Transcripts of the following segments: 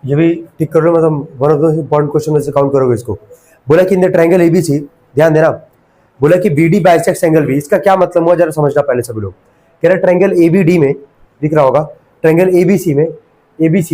ये भी ठीक कर लो, मतलब one of the important question में से काउंट करोगे इसको। बोला कि इन द ट्रायंगल एबीसी, ध्यान देना, बोला कि बीडी बाइसेक्ट्स एंगल बी। इसका क्या मतलब हुआ जरा समझना पहले सभी लोग। कह रहा ट्रायंगल एबीडी में, दिख रहा होगा ट्रायंगल एबीसी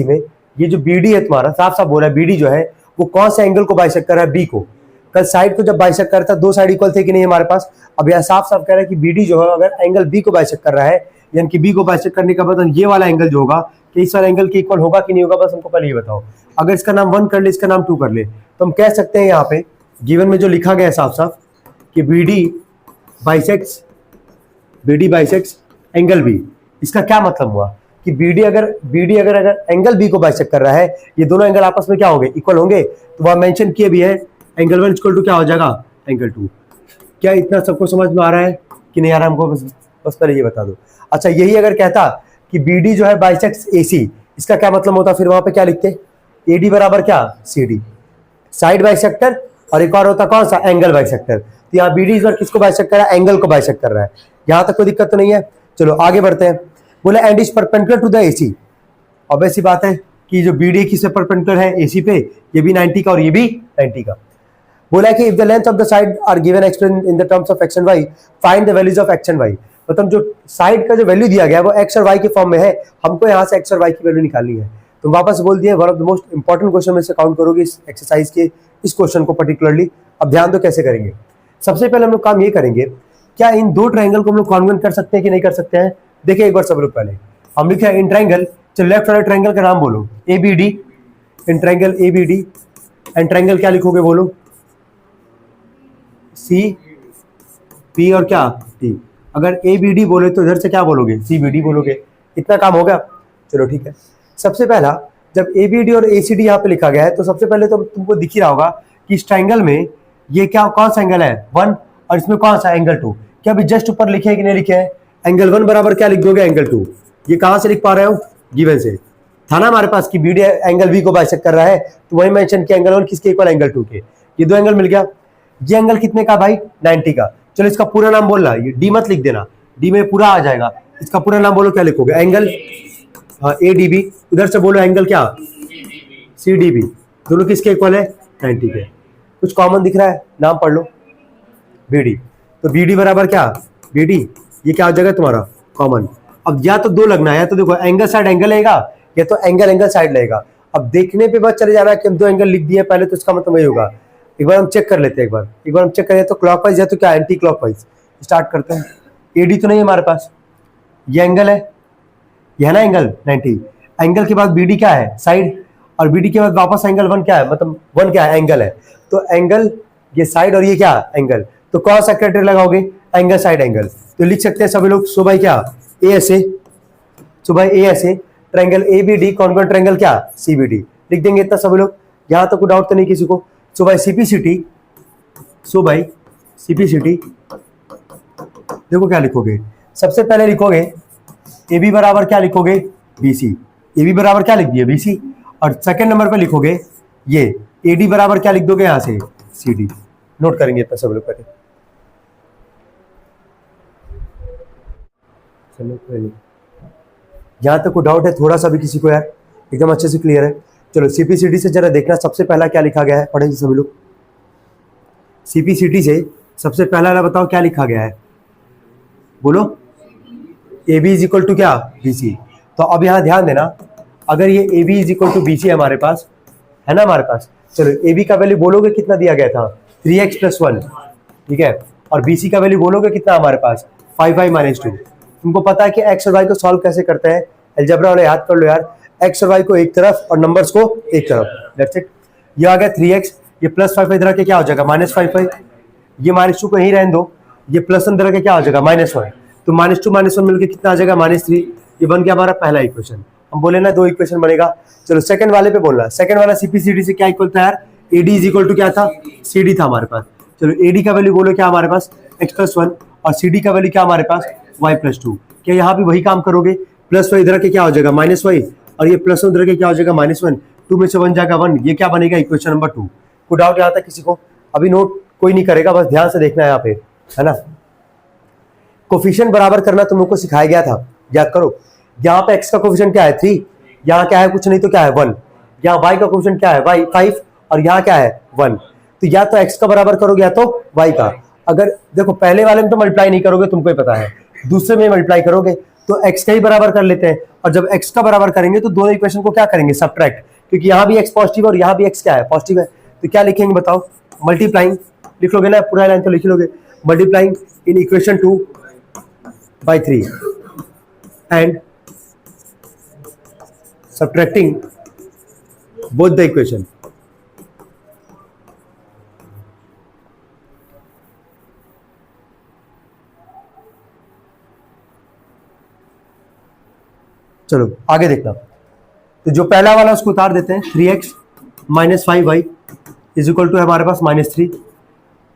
में ये जो बीडी है तुम्हारा, साफ साफ बोला बीडी जो है वो कौन से एंगल को बाइसेक्ट कर रहा है, बी को। कल साइड को जब बाइसेक्ट कर रहा था दो साइड इक्वल थे कि नहीं हमारे पास। अब यहाँ साफ साफ कह रहा है कि बीडी जो है अगर एंगल बी को बाइसेक्ट कर रहा है, यानी कि बी को बाइसेक्ट करने का मतलब ये वाला एंगल जो होगा कि इस वाला एंगल के इक्वल होगा कि नहीं होगा, बस हमको पहले ये बताओ। अगर इसका नाम 1 कर ले, इसका नाम 2 कर ले, तो हम कह सकते हैं यहाँ पे गिवन में जो लिखा गया है साफ साफ कि बीडी बाइसेक्ट्स एंगल बी। इसका क्या मतलब हुआ कि बीडी अगर एंगल बी को बाइसेक्ट कर रहा है, ये दोनों एंगल आपस में क्या होंगे, इक्वल होंगे। तो वह मेंशन किए भी है एंगल 1 इक्वल टू क्या हो जाएगा, एंगल 2। क्या इतना सबको समझ में आ रहा है कि नहीं आ रहा हमको, बस पहले ये बता दो। अच्छा, यही अगर कहता कि बीडी जो है बाइसेक्ट्स एसी, इसका क्या मतलब होता, फिर वहां पे क्या लिखते, एडी बराबर क्या, सीडी, साइड बाइसेक्टर, और एक और होता कौन सा, एंगल बाइसेक्टर। तो यहाँ बीडी इस बार किसको बाइसेक्ट कर रहा है, एंगल को बाइसेक्ट कर रहा है। यहां तक कोई दिक्कत तो नहीं है। चलो आगे बढ़ते हैं। बोले end is perpendicular to the AC. Obvious सी बात है कि जो बीडी किससे परपेंडिकुलर है, एसी पे, ये भी 90 का और ये भी 90 का। बोला कि if the length of the side are given explain in the terms of x and y, find the values of x and y. मतलब जो साइड का जो वैल्यू दिया गया है वो एक्स और वाई के फॉर्म में है, हमको यहाँ से एक्स और वाई की वैल्यू निकालनी है। तो वापस बोल दिए one of the most important question में से काउंट करोगे इस एक्सरसाइज के, इस क्वेश्चन को पर्टिकुलरली। अब ध्यान दो कैसे करेंगे। सबसे पहले हम लोग काम ये करेंगे, क्या इन दो ट्रायंगल को हम लोग कॉन्वेंट कर सकते हैं कि नहीं कर सकते हैं। देखिए एक बार सब लोग पहले हम लिखे इन ट्रायंगल, चलो लेफ्ट वाले ट्रायंगल का नाम बोलो, ABD, in triangle ABD, and triangle क्या लिखोगे बोलो, सी पी और क्या टी। अगर एबीडी बोले तो इधर से क्या बोलोगे, सीबीडी बोलोगे। इतना काम हो गया, चलो ठीक है। सबसे पहला जब एबीडी और एसीडी यहाँ पे लिखा गया है, तो सबसे पहले तो तुमको दिख ही रहा होगा कि इस ट्रायंगल में ये क्या कौन सा एंगल है, 1, और इसमें कौन सा एंगल 2। क्या अभी जस्ट ऊपर लिखे है कि नहीं लिखे है, एंगल 1 बराबर क्या लिख दोगे, एंगल 2। ये कहां से लिख पा रहे हो, गिवन से था ना हमारे पास कि बीडी एंगल बी को बाइसेक्ट कर रहा है, तो वही मेंशन किया एंगल 1 किसके इक्वल, एंगल 2 के। ये दो एंगल मिल गया। ये एंगल कितने का भाई, 90 का। चलो इसका पूरा नाम बोलना, ये डी मत लिख देना, डी में पूरा आ जाएगा। इसका पूरा नाम बोलो, क्या लिखोगे, एंगल ए डी बी। उधर से बोलो एंगल क्या, सी डी बी। दोनों किसके इक्वल है, 90 के। कुछ कॉमन दिख रहा है, नाम पढ़ लो, बीडी। तो बीडी बराबर क्या, बीडी, ये क्या हो जाएगा तुम्हारा कॉमन। अब या तो दो लगना है, या तो देखो एंगल साइड एंगल लेगा, या तो एंगल साइड लेगा। अब देखने पे बस चले जाना कि हम दो एंगल लिख दिए पहले, तो इसका मतलब वही होगा। एक बार हम चेक कर लेते हैं, एक बार हम चेक करें तो क्लॉकवाइज है तो क्या एंटी क्लॉकवाइज। स्टार्ट करते हैं। एडी तो नहीं है हमारे पास, ये एंगल है, ये है ना एंगल 90। एंगल के बाद बीडी क्या है, साइड, और बीडी के बाद वापस एंगल 1 क्या है, मतलब 1 क्या है, एंगल है। तो एंगल ये साइड और ये क्या, एंगल। तो कौन सा क्राइटेरिया लगाओगे, एंगल साइड एंगल। तो लिख सकते हैं सभी लोग, सो भाई क्या, ए एस ए, सो भाई A S A, triangle A B D congruent triangle क्या, सी बी डी। लिख देंगे इतना सभी लोग, यहां तक कोई डाउट तो नहीं किसी को। सो भाई सीपीसीटी, सो भाई सीपीसीटी देखो क्या लिखोगे। सबसे पहले लिखोगे ए बी बराबर क्या लिखोगे, बी सी। ए बी बराबर क्या लिख दिए, बी सी। और सेकंड नंबर पे लिखोगे ये ए डी बराबर क्या लिख दोगे, यहां से सी डी। नोट करेंगे इतना सब लोग पहले। यहां तक कोई डाउट है थोड़ा सा भी किसी को यार, एकदम अच्छे से क्लियर है। चलो सीपीसीटी से जरा देखना सबसे पहला क्या लिखा गया है, पढ़ेंगे सभी लोग। सीपीसीटी से सबसे पहला बताओ क्या लिखा गया है, बोलो, A B is equal to क्या, बी सी। तो अब यहाँ ध्यान देना, अगर ये A B is equal to B C है हमारे पास, है ना हमारे पास। चलो ए बी का वैल्यू बोलोगे कितना दिया गया था, 3x + 1, ठीक है। और बी सी का वैल्यू बोलोगे कितना हमारे पास, 5y - 2। तुमको पता है कि एक्स और वाई को सॉल्व कैसे करते हैं, अलजेब्रा वाले याद कर लो यार। एक्स और वाई को एक तरफ और नंबर्स को एक तरफ, दैट्स इट। ये आ गया 3x, ये +5 इधर के क्या हो जाएगा, -5y। ये -2 को यहीं रहने दो, ये +1 इधर के क्या हो जाएगा, -1। तो -2 -1 मिलकर कितना आ जाएगा, -3। ये बन गया हमारा पहला इक्वेशन। हम बोले ना 2 इक्वेशन बनेगा। चलो सेकंड वाले पे बोलना, सेकंड वाला सीपीसीडी से क्या इक्वल था यार, एडी इज इक्वल टू क्या था, सीडी था हमारे पास। चलो एडी का वैल्यू बोलो क्या हमारे पास, x + 1, और सीडी का वैल्यू क्या हमारे पास, y + 2। क्या यहाँ भी वही काम करोगे, +y इधर के क्या हो जाएगा, -y, और ये +1 इधर के क्या हो जाएगा, -1। 2 में से 1 जाएगा 1, ये क्या बनेगा, इक्वेशन नंबर 2। कोई डाउट यहाँ तक किसी को, अभी नोट कोई नहीं करेगा, बस ध्यान से देखना है यहाँ पे, है ना। कोफिशिएंट बराबर करना तुम लोग को सिखाया गया था, याद करो। यहाँ पे x का कोफिशिएंट क्या है, 3, यहाँ क्या है कुछ नहीं तो क्या है 1। यहाँ y का क्वेश्चन क्या है, y 5 और यहाँ क्या है 1, तो या तो x का बराबर करोगे या तो y का। अगर देखो पहले वाले में तो मल्टीप्लाई नहीं करोगे, तुमको ही पता है, दूसरे में मल्टीप्लाई करोगे तो x का ही बराबर कर लेते हैं, और जब x का बराबर करेंगे तो दोनों इक्वेशन को क्या करेंगे, सबट्रैक्ट, क्योंकि यहाँ भी x पॉजिटिव और यहाँ भी x क्या है, पॉजिटिव है, तो क्या लिखेंगे बताओ, मल्टीप्लाइंग लिख लोगे ना, पूरा लाइन तो लिख लोगे, multiplying in equation 2 by 3 and subtracting both the equation। चलो आगे देखना, तो जो पहला वाला उसको उतार देते हैं, 3x minus 5y is equal to हमारे पास -3।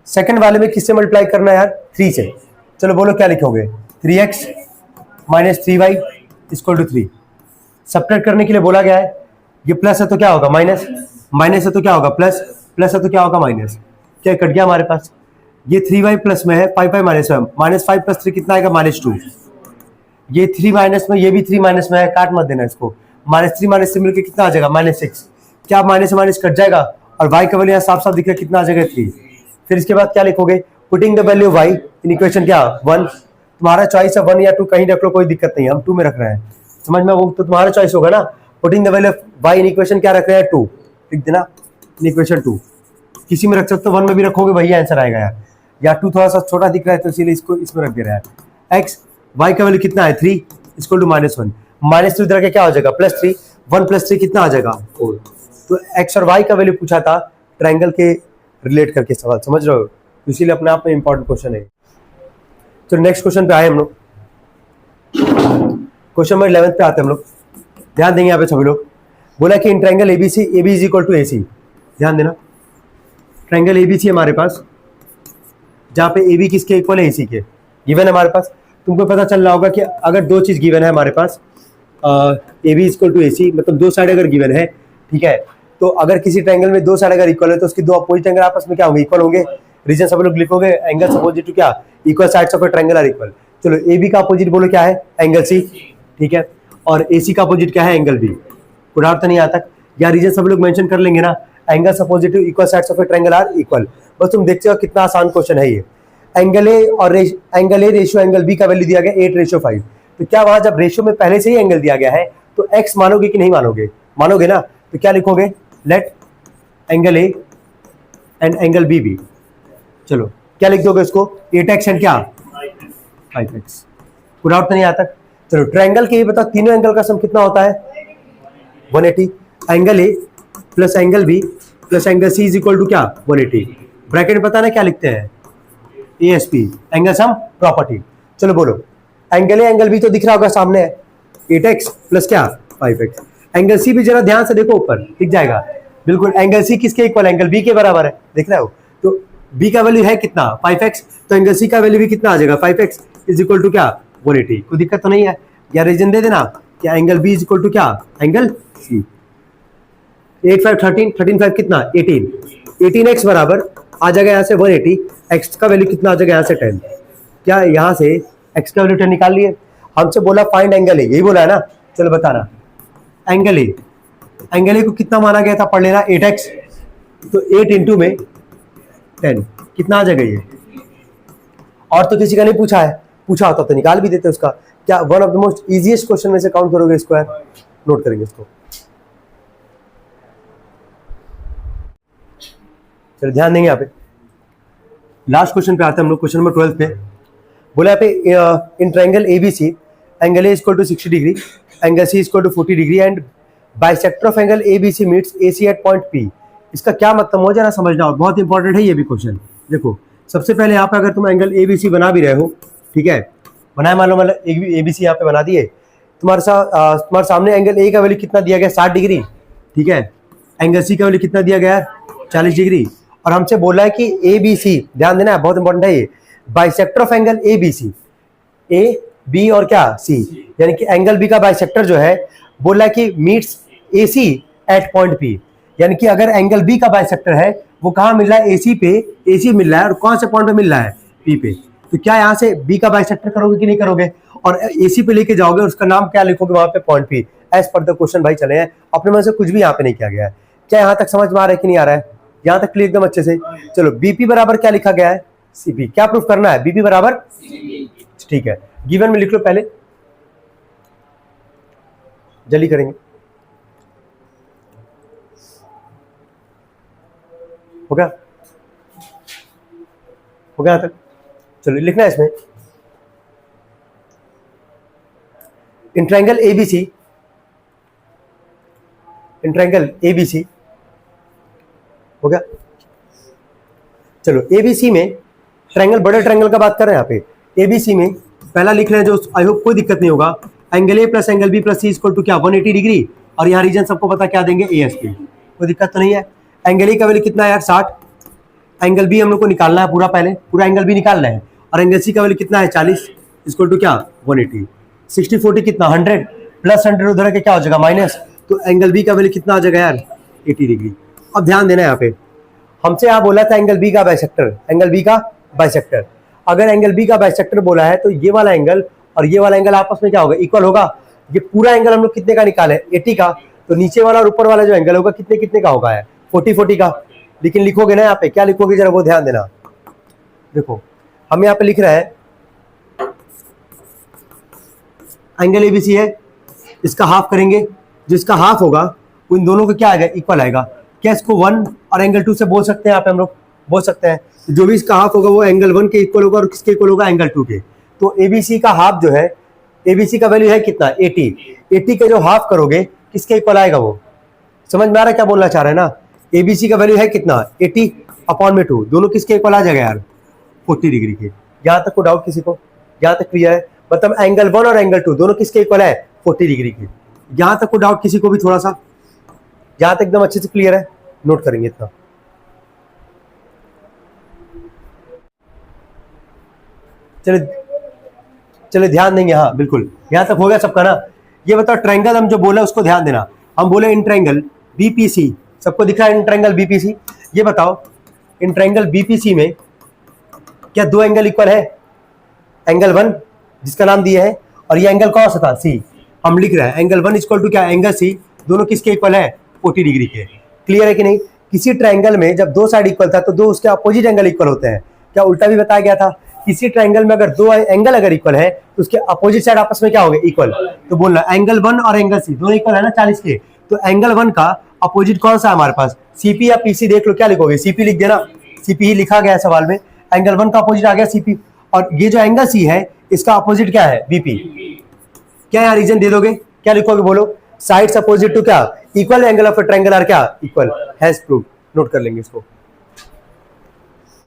सेकंड वाले में किससे मल्टीप्लाई करना है यार, 3 से। चलो बोलो क्या लिखोगे, 3x minus 3y equal to 3। Subtract करने के लिए बोला गया है, ये प्लस है तो क्या होगा माइनस, माइनस है तो क्या होगा प्लस, प्लस है तो क्या होगा माइनस, क्या कट गया हमारे पास, ये 3y प्लस में है, 5y माइनस में, -5 + 3 कितना आएगा -2, ये 3 माइनस में, ये भी 3 माइनस में है, काट मत देना इसको, -3 -3 मिलकर कितना आ जाएगा -6, क्या माइनस से माइनस कट जाएगा, और y का वैल्यू यहाँ साफ साफ दिख रहा है, कितना आ जाएगा 3। फिर इसके बाद क्या लिखोगे, putting the value y in equation क्या 1, तुम्हारा चॉइस है 1 या 2, कहीं रख लो कोई दिक्कत नहीं है, हम 2 में रख रहे हैं, समझ में, वो तो तुम्हारा चॉइस होगा ना। Putting the value y in equation क्या रख रहे हैं 2, लिख देना इन इक्वेशन 2, किसी में रख सकते हो, 1 में भी रखोगे वही आंसर आएगा यार, या 2 थोड़ा सा छोटा दिख रहा है तो इसीलिए इसको इसमें रख दे रहा है। x y का वैल्यू कितना है 3 इक्वल टू -1, -3 इधर के क्या हो जाएगा +3, 1 + 3 कितना आ जाएगा 4। तो x और y का वैल्यू पूछा था ट्रायंगल के रिलेट करके सवाल, समझ रहे हो, इसीलिए अपने आप में इंपॉर्टेंट क्वेश्चन है। तो नेक्स्ट क्वेश्चन पे आए हम लोग, क्वेश्चन नंबर 11 पे आते हैं हम लोग, ध्यान देंगे यहाँ पे सभी लोग। बोला कि in triangle ABC AB is equal to AC, ध्यान देना, ट्रायंगल एबीसी हमारे पास, जहाँ पे AB किसके इक्वल है AC के, गिवन है हमारे पास। तुमको पता चल रहा होगा कि अगर दो चीज गिवन है हमारे पास, AB इक्वल टू AC, मतलब दो साइड अगर गिवन है, ठीक है, तो अगर किसी ट्रायंगल में दो साइड अगर इक्वल है तो उसकी दो अपोजिट एंगल आपस में क्या होंगे, इक्वल होंगे। रीजन सब लोग लिखोगे, एंगल्स अपोजिट टू क्या, equal sides of a triangle are equal. चलो AB का अपोजिट बोलो क्या है, एंगल C, ठीक है, और AC का अपोजिट क्या है, एंगल B। पूरा तो नहीं आता, या रीजन सब लोग मेंशन कर लेंगे ना, angles opposite to equal sides of a triangle are equal. बस तुम देखते हो कितना आसान क्वेश्चन है ये। एंगल ए और angle A ratio angle B का वैल्यू दिया गया 8:5, तो क्या वहां जब रेशियो में पहले से ही एंगल दिया गया है तो x मानोगे कि नहीं मानोगे, मानोगे ना, तो क्या लिखोगे, let angle A and angle B भी, चलो क्या लिख दोगे उसको, 8x एंड क्या 5x। पूरा तो नहीं आता। चलो ट्रायंगल के ये बताओ, तीनों एंगल का सम कितना होता है 180, angle A plus angle B plus angle C is equal to क्या 180, ब्रैकेट पता ना क्या लिखते हैं, ASP, एंगल सम प्रॉपर्टी। चलो बोलो, एंगल ए एंगल बी तो दिख रहा होगा सामने है, 8x प्लस क्या 5x, एंगल सी भी जरा ध्यान से देखो ऊपर दिख जाएगा, बिल्कुल एंगल सी किसके इक्वल, एंगल बी के बराबर है, देख रहे हो, तो बी का वैल्यू है कितना 5x, तो एंगल सी का वैल्यू भी कितना आ जाएगा 5x इज इक्वल टू क्या 180। कोई दिक्कत तो नहीं है, या रीजन दे देना क्या, angle B is equal to क्या एंगल सी। 8 5 13, 13 5 कितना 18, 18x बराबर आ जाएगा यहाँ से 180, x का वैल्यू कितना आ जाएगा यहाँ से 10, क्या यहाँ से x का वैल्यू 10 निकाल लिए। हमसे बोला फाइंड एंगल ए, यही बोला है ना, चलो बताना एंगल ए, एंगल ए को कितना माना गया था, पढ़ लेना 8x, तो 8 इंटू में 10 कितना आ जाएगा ये, और तो किसी का नहीं पूछा है, पूछा होता तो निकाल भी देते उसका। क्या one of the most easiest question में से काउंट करोगे स्क्वायर, नोट करेंगे इसको, चलो ध्यान देंगे यहाँ पे। लास्ट क्वेश्चन पे आते हैं हम लोग, क्वेश्चन नंबर 12 पे। बोला यहाँ पे in triangle ABC angle A equal to 60 degree, angle C equal to 40 degree and bisector of angle ABC meets AC at point P। इसका क्या मतलब हो जरा समझना, बहुत इंपॉर्टेंट है ये भी क्वेश्चन। देखो सबसे पहले यहाँ पे अगर तुम एंगल ABC बना भी रहे हो, ठीक है, बनाए मान लो, मतलब ABC यहाँ पे बना दिए, तुम्हारे सामने एंगल A का वैल्यू कितना दिया गया 60 डिग्री, ठीक है, एंगल C का वैल्यू कितना दिया गया 40 डिग्री, और हमसे बोला है कि ABC, ध्यान देना बहुत इंपॉर्टेंट है ये, bisector of angle ABC, A B और क्या C, यानी कि एंगल B का बाइसेक्टर जो है बोला कि meets AC at point P, यानी कि अगर एंगल B का बाइसेक्टर है वो कहाँ मिल रहा है, AC पे, AC मिल रहा है, और कौन से पॉइंट पे मिल रहा है P पे, तो क्या यहाँ से B का बाइसेक्टर करोगे कि नहीं करोगे, और AC पे लेके जाओगे, उसका नाम क्या लिखोगे वहां पे point P, as per the question भाई चले हैं, अपने मन से कुछ भी यहाँ पे नहीं किया गया है। क्या यहाँ तक समझ में आ रहा है कि नहीं आ रहा है? यहाँ तक क्लियर एकदम अच्छे से। चलो बीपी बराबर क्या लिखा गया है? सीपी। क्या प्रूफ करना है? बीपी बराबर, ठीक है, गिवन में लिख लो पहले, जल्दी करेंगे। हो गया? हो गया तक? चलो लिखना है इसमें, इन ट्रायंगल एबीसी, इन ट्रायंगल एबीसी, हो गया? चलो एबीसी में ट्रायंगल, बड़े ट्रायंगल का बात कर रहे हैं यहाँ पे। एबीसी में पहला लिख रहे हैं जो, आई होप कोई दिक्कत नहीं होगा, angle A plus angle B plus C equal to क्या 180 डिग्री, और यहाँ रीजन सबको पता क्या देंगे, ए एस पी। कोई दिक्कत तो नहीं है। एंगल ए का वैल्यू कितना है यार 60, एंगल बी हम लोग को निकालना है पूरा, पहले पूरा एंगल बी निकालना है, और एंगल सी का वैल्यू कितना है 40 इक्वल टू क्या 180। 60 40 कितना 100, प्लस 100 उधर के क्या हो जाएगा माइनस, तो एंगल बी का वैल्यू कितना आ जाएगा यार 80 डिग्री। अब ध्यान देना यहाँ पे, हमसे यहाँ बोला था एंगल बी का बाइसेक्टर, एंगल बी का बाइसेक्टर। अगर एंगल बी का बाइसेक्टर बोला है तो ये वाला एंगल और ये वाला एंगल आपस में क्या होगा, इक्वल होगा। ये पूरा एंगल हम लोग कितने का निकाले, 80 का, तो नीचे वाला और ऊपर वाला जो एंगल होगा कितने कितने का होगा, 40 का। लेकिन लिखोगे ना यहाँ पे, क्या लिखोगे जरा वो ध्यान देना। देखो हम यहाँ पे लिख रहे हैं एंगल एबीसी है, इसका हाफ करेंगे, जिसका हाफ होगा उन दोनों का क्या आएगा, इक्वल आएगा। क्या इसको 1 और एंगल 2 से बोल सकते हैं, यहाँ पे हम लोग बोल सकते हैं। जो भी इसका हाफ होगा वो एंगल 1 के इक्वल होगा, और किसके इक्वल होगा, एंगल 2 के। तो एबीसी का हाफ जो है, एबीसी का वैल्यू है कितना 80, 80 के जो हाफ करोगे किसके इक्वल आएगा, वो समझ में आ रहा है क्या बोलना चाह रहे हैं ना। एबीसी का वैल्यू है कितना 80 अपॉन में 2, दोनों किसके इक्वल आ जाएगा यार 40 डिग्री के। यहाँ तक को डाउट किसी को, यहाँ तक क्लियर है? मतलब एंगल 1 और एंगल 2 दोनों किसके इक्वल है 40 डिग्री के। यहाँ तक को डाउट किसी को भी थोड़ा सा, यहाँ तक एकदम अच्छे से क्लियर है, नोट करेंगे इतना। चले ध्यान देंगे, हाँ बिल्कुल, यहाँ तक हो गया सबका ना। ये बताओ ट्रायंगल हम जो बोला उसको ध्यान देना, हम बोले इन ट्रायंगल बीपीसी, सबको दिख रहा है इन ट्रायंगल बीपीसी। ये बताओ इन ट्रायंगल बीपीसी में क्या दो एंगल इक्वल है, एंगल 1 जिसका नाम दिया है, और ये एंगल कौन सा था, सी। हम लिख रहे हैं एंगल 1 इक्वल टू क्या, एंगल सी, दोनों किसके इक्वल है 40 डिग्री के। क्लियर है कि नहीं? किसी ट्रायंगल में जब दो साइड इक्वल था तो दो उसके अपोजिट एंगल इक्वल होते हैं। क्या उल्टा भी बताया गया था? किसी ट्रायंगल में अगर दो एंगल अगर इक्वल है तो उसके अपोजिट साइड आपस में क्या होंगे, इक्वल। तो बोलना एंगल 1 और एंगल सी दोनों इक्वल है ना 40 के, तो एंगल 1 का अपोजिट कौन सा है हमारे पास, सीपी या पीसी। देख लो क्या लिखोगे, सीपी लिख देना, सीपी ही लिखा गया है सवाल में। एंगल 1 का अपोजिट आ गया सीपी, और ये जो एंगल सी है इसका अपोजिट क्या है, बीपी। क्या यहाँ रीजन दे दोगे, क्या लिखोगे बोलो, साइड्स अपोजिट टू क्या, equal angle of a triangle are क्या, इक्वल, हैज प्रूव्ड। नोट कर लेंगे इसको।